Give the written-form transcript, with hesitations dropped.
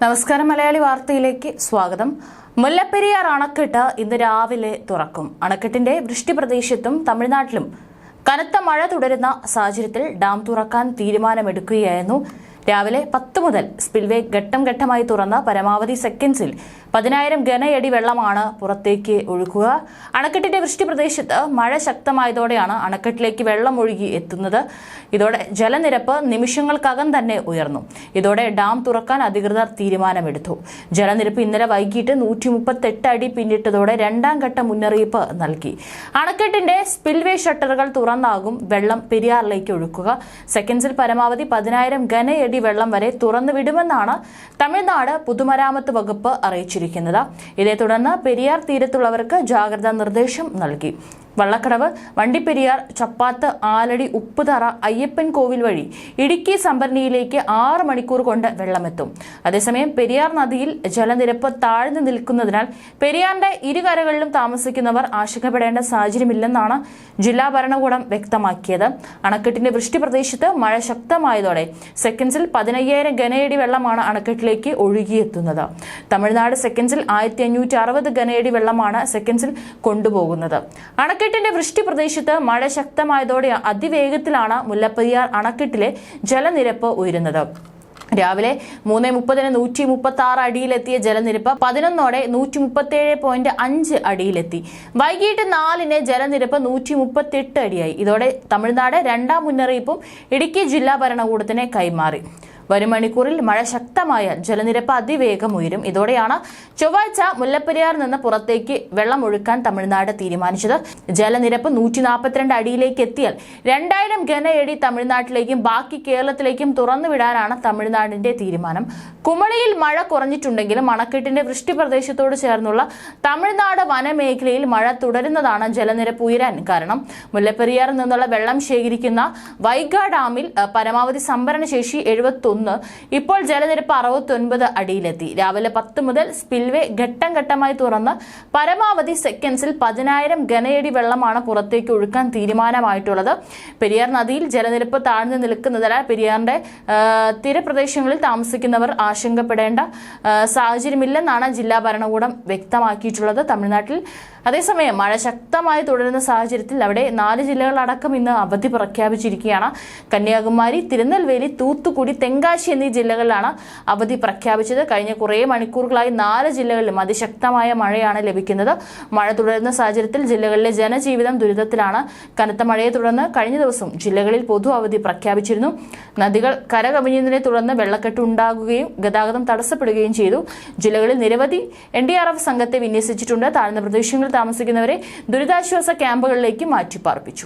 നമസ്കാരം. മലയാളി വാർത്തയിലേക്ക് സ്വാഗതം. മുല്ലപ്പെരിയാർ അണക്കെട്ട് ഇന്ന് രാവിലെ തുറക്കും. അണക്കെട്ടിന്റെ വൃഷ്ടിപ്രദേശത്തും തമിഴ്നാട്ടിലും കനത്ത മഴ തുടരുന്ന സാഹചര്യത്തിൽ ഡാം തുറക്കാൻ തീരുമാനമെടുക്കുകയായിരുന്നു. രാവിലെ 10 മുതൽ സ്പിൽവേ ഘട്ടം ഘട്ടമായി തുറന്ന പരമാവധി സെക്കൻഡ്സിൽ 10,000 ഘനയടി വെള്ളമാണ് പുറത്തേക്ക് ഒഴുകുക. അണക്കെട്ടിന്റെ വൃഷ്ടിപ്രദേശത്ത് മഴ ശക്തമായതോടെയാണ് അണക്കെട്ടിലേക്ക് വെള്ളം ഒഴുകി എത്തുന്നത്. ഇതോടെ ജലനിരപ്പ് നിമിഷങ്ങൾക്കകം തന്നെ ഉയർന്നു. ഇതോടെ ഡാം തുറക്കാൻ അധികൃതർ തീരുമാനമെടുത്തു. ജലനിരപ്പ് ഇന്നലെ വൈകിട്ട് 138 അടി പിന്നിട്ടതോടെ രണ്ടാം ഘട്ട മുന്നറിയിപ്പ് നൽകി. അണക്കെട്ടിന്റെ സ്പിൽവേ ഷട്ടറുകൾ തുറന്നാകും വെള്ളം പെരിയാറിലേക്ക് ഒഴുക്കുക. സെക്കൻഡ്സിൽ പരമാവധി 10,000 ഘനയടി വെള്ളം വരെ തുറന്നു വിടുമെന്നാണ് തമിഴ്നാട് പൊതുമരാമത്ത് വകുപ്പ് അറിയിച്ചിരിക്കുന്നത്. ഇതേ തുടർന്ന് പെരിയാർ തീരത്തുള്ളവർക്ക് ജാഗ്രതാ നിർദ്ദേശം നൽകി. വള്ളക്കടവ്, വണ്ടിപ്പെരിയാർ, ചപ്പാത്ത്, ആലടി, ഉപ്പുതറ, അയ്യപ്പൻ കോവിൽ വഴി ഇടുക്കി സംഭരണിയിലേക്ക് 6 മണിക്കൂർ കൊണ്ട് വെള്ളമെത്തും. അതേസമയം പെരിയാർ നദിയിൽ ജലനിരപ്പ് താഴ്ന്നു നിൽക്കുന്നതിനാൽ പെരിയാറിന്റെ ഇരുകരകളിലും താമസിക്കുന്നവർ ആശങ്കപ്പെടേണ്ട സാഹചര്യമില്ലെന്നാണ് ജില്ലാ ഭരണകൂടം വ്യക്തമാക്കിയത്. അണക്കെട്ടിന്റെ വൃഷ്ടിപ്രദേശത്ത് മഴ ശക്തമായതോടെ സെക്കൻഡ്സിൽ 15,000 ഘനയടി വെള്ളമാണ് അണക്കെട്ടിലേക്ക് ഒഴുകിയെത്തുന്നത്. തമിഴ്നാട് സെക്കൻഡ്സിൽ 1560 ഘനയടി വെള്ളമാണ് സെക്കൻഡ്സിൽ കൊണ്ടുപോകുന്നത്. അണക്കെട്ടിന്റെ വൃഷ്ടിപ്രദേശത്ത് മഴ ശക്തമായതോടെ അതിവേഗത്തിലാണ് മുല്ലപ്പെരിയാർ അണക്കെട്ടിലെ ജലനിരപ്പ് ഉയരുന്നത്. രാവിലെ 3:30 136 അടിയിലെത്തിയ ജലനിരപ്പ് 11ഓടെ 137.5 അടിയിലെത്തി. വൈകിട്ട് 4 ജലനിരപ്പ് 138 അടിയായി. ഇതോടെ തമിഴ്നാട് രണ്ടാം മുന്നറിയിപ്പും ഇടുക്കി ജില്ലാ ഭരണകൂടത്തിന് കൈമാറി. വരും മണിക്കൂറിൽ മഴ ശക്തമായാൽ ജലനിരപ്പ് അതിവേഗം ഉയരും. ഇതോടെയാണ് ചൊവ്വാഴ്ച മുല്ലപ്പെരിയാറിൽ നിന്ന് പുറത്തേക്ക് വെള്ളം ഒഴുക്കാൻ തമിഴ്നാട് തീരുമാനിച്ചത്. ജലനിരപ്പ് 142 അടിയിലേക്ക് എത്തിയാൽ 2000 ഘനയടി തമിഴ്നാട്ടിലേക്കും ബാക്കി കേരളത്തിലേക്കും തുറന്നുവിടാനാണ് തമിഴ്നാടിന്റെ തീരുമാനം. കുമളിയിൽ മഴ കുറഞ്ഞിട്ടുണ്ടെങ്കിലും അണക്കെട്ടിന്റെ വൃഷ്ടിപ്രദേശത്തോട് ചേർന്നുള്ള തമിഴ്നാട് വനമേഖലയിൽ മഴ തുടരുന്നതാണ് ജലനിരപ്പ് ഉയരാൻ കാരണം. മുല്ലപ്പെരിയാറിൽ നിന്നുള്ള വെള്ളം ശേഖരിക്കുന്ന വൈഗ ഡാമിൽ പരമാവധി സംഭരണ ശേഷി 71. ഇപ്പോൾ ജലനിരപ്പ് 69 അടിയിലെത്തി. രാവിലെ 10 മുതൽ സ്പിൽവേ ഘട്ടം ഘട്ടമായി തുറന്ന് പരമാവധി സെക്കൻഡ്സിൽ 10,000 ഘനയടി വെള്ളമാണ് പുറത്തേക്ക് ഒഴുക്കാൻ തീരുമാനമായിട്ടുള്ളത്. പെരിയാർ നദിയിൽ ജലനിരപ്പ് താഴ്ന്നു നിൽക്കുന്നതിനാൽ പെരിയാറിന്റെ തീരപ്രദേശങ്ങളിൽ താമസിക്കുന്നവർ ആശങ്കപ്പെടേണ്ട സാഹചര്യമില്ലെന്നാണ് ജില്ലാ ഭരണകൂടം വ്യക്തമാക്കിയിട്ടുള്ളത്. തമിഴ്നാട്ടിൽ അതേസമയം മഴ ശക്തമായി തുടരുന്ന സാഹചര്യത്തിൽ അവിടെ 4 ജില്ലകളടക്കം ഇന്ന് അവധി പ്രഖ്യാപിച്ചിരിക്കുകയാണ്. കന്യാകുമാരി, തിരുനെൽവേലി, തൂത്തുക്കുടി, തെങ്കാശി എന്നീ ജില്ലകളിലാണ് അവധി പ്രഖ്യാപിച്ചത്. കഴിഞ്ഞ കുറേ മണിക്കൂറുകളായി 4 ജില്ലകളിലും അതിശക്തമായ മഴയാണ് ലഭിക്കുന്നത്. മഴ തുടരുന്ന സാഹചര്യത്തിൽ ജില്ലകളിലെ ജനജീവിതം ദുരിതത്തിലാണ്. കനത്ത മഴയെ തുടർന്ന് കഴിഞ്ഞ ദിവസം ജില്ലകളിൽ പൊതു അവധി പ്രഖ്യാപിച്ചിരുന്നു. നദികൾ കരകവിഞ്ഞതിനെ തുടർന്ന് വെള്ളക്കെട്ട് ഉണ്ടാകുകയും ഗതാഗതം തടസ്സപ്പെടുകയും ചെയ്തു. ജില്ലകളിൽ നിരവധി NDRF സംഘത്തെ വിന്യസിച്ചിട്ടുണ്ട്. താഴ്ന്ന പ്രദേശങ്ങളിൽ താമസിക്കുന്നവരെ ദുരിതാശ്വാസ ക്യാമ്പുകളിലേക്ക് മാറ്റിപ്പാർപ്പിച്ചു.